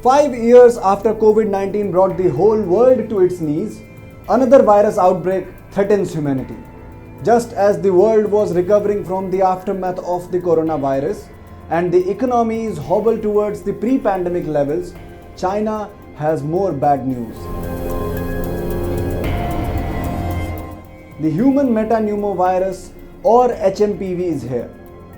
5 years after COVID-19 brought the whole world to its knees, another virus outbreak threatens humanity. Just as the world was recovering from the aftermath of the coronavirus and the economies hobble towards the pre-pandemic levels, China has more bad news. The human metapneumovirus or HMPV is here.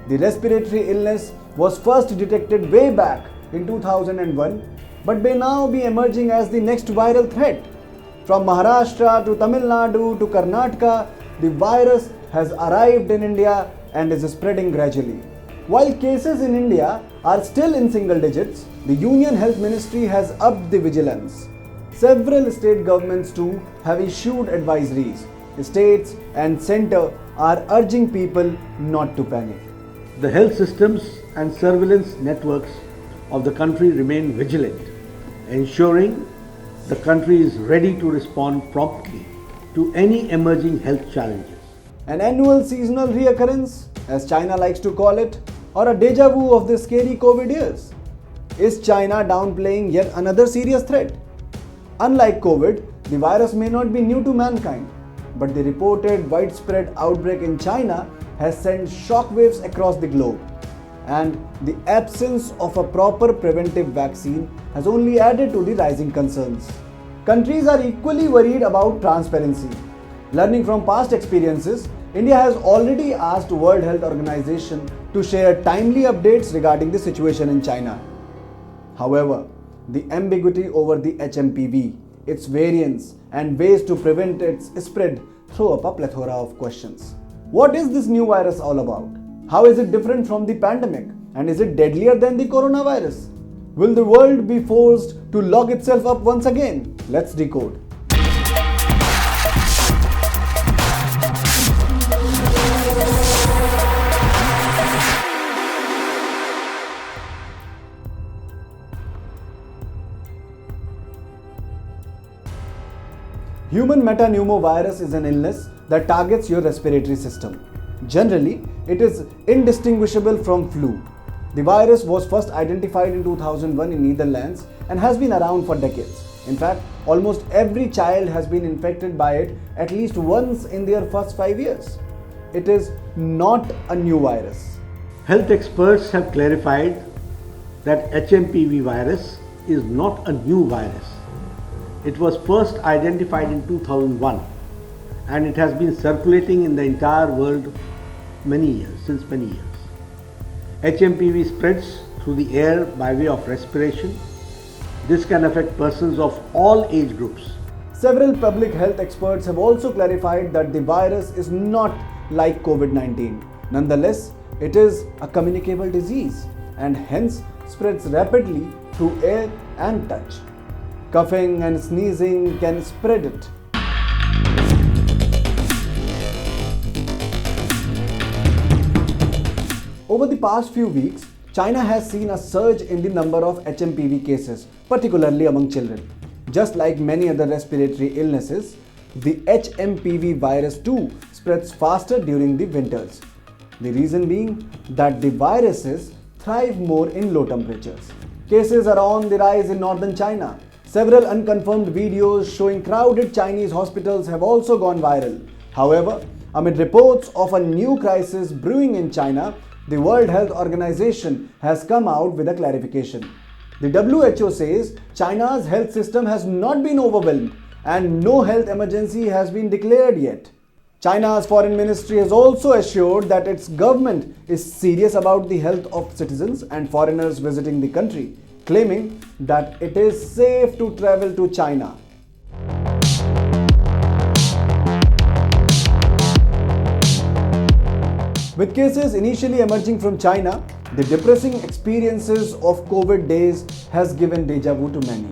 The respiratory illness was first detected way back in 2001 but may now be emerging as the next viral threat. From Maharashtra to Tamil Nadu to Karnataka, the virus has arrived in India and is spreading gradually. While cases in India are still in single digits, the Union Health Ministry has upped the vigilance. Several state governments too have issued advisories. States and centre are urging people not to panic. The health systems and surveillance networks of the country remain vigilant, ensuring the country is ready to respond promptly to any emerging health challenges. An annual seasonal reoccurrence, as China likes to call it, or a deja vu of the scary COVID years? Is China downplaying yet another serious threat? Unlike COVID, the virus may not be new to mankind, but the reported widespread outbreak in China has sent shockwaves across the globe. And the absence of a proper preventive vaccine has only added to the rising concerns. Countries are equally worried about transparency. Learning from past experiences, India has already asked World Health Organization to share timely updates regarding the situation in China. However, the ambiguity over the HMPV, its variants, and ways to prevent its spread throw up a plethora of questions. What is this new virus all about? How is it different from the pandemic? And is it deadlier than the coronavirus? Will the world be forced to lock itself up once again? Let's decode. Human metapneumovirus is an illness that targets your respiratory system. Generally, it is indistinguishable from flu. The virus was first identified in 2001 in Netherlands and has been around for decades. In fact, almost every child has been infected by it at least once in their first 5 years. It is not a new virus. Health experts have clarified that HMPV virus is not a new virus. It was first identified in 2001 and it has been circulating in the entire world since many years. HMPV spreads through the air by way of respiration. This can affect persons of all age groups. Several public health experts have also clarified that the virus is not like COVID-19. Nonetheless, it is a communicable disease and hence spreads rapidly through air and touch. Coughing and sneezing can spread it. Over the past few weeks, China has seen a surge in the number of HMPV cases, particularly among children. Just like many other respiratory illnesses, the HMPV virus too spreads faster during the winters. The reason being that the viruses thrive more in low temperatures. Cases are on the rise in northern China. Several unconfirmed videos showing crowded Chinese hospitals have also gone viral. However, amid reports of a new crisis brewing in China, the World Health Organization has come out with a clarification. The WHO says China's health system has not been overwhelmed and no health emergency has been declared yet. China's foreign ministry has also assured that its government is serious about the health of citizens and foreigners visiting the country, claiming that it is safe to travel to China. With cases initially emerging from China, the depressing experiences of COVID days has given deja vu to many.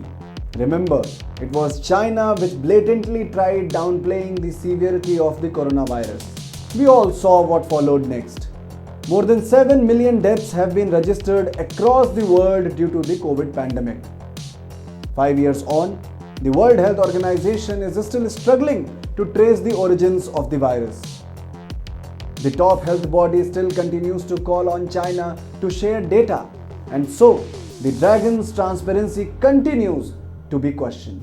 Remember, it was China which blatantly tried downplaying the severity of the coronavirus. We all saw what followed next. More than 7 million deaths have been registered across the world due to the COVID pandemic. 5 years on, the World Health Organization is still struggling to trace the origins of the virus. The top health body still continues to call on China to share data, and so the dragon's transparency continues to be questioned.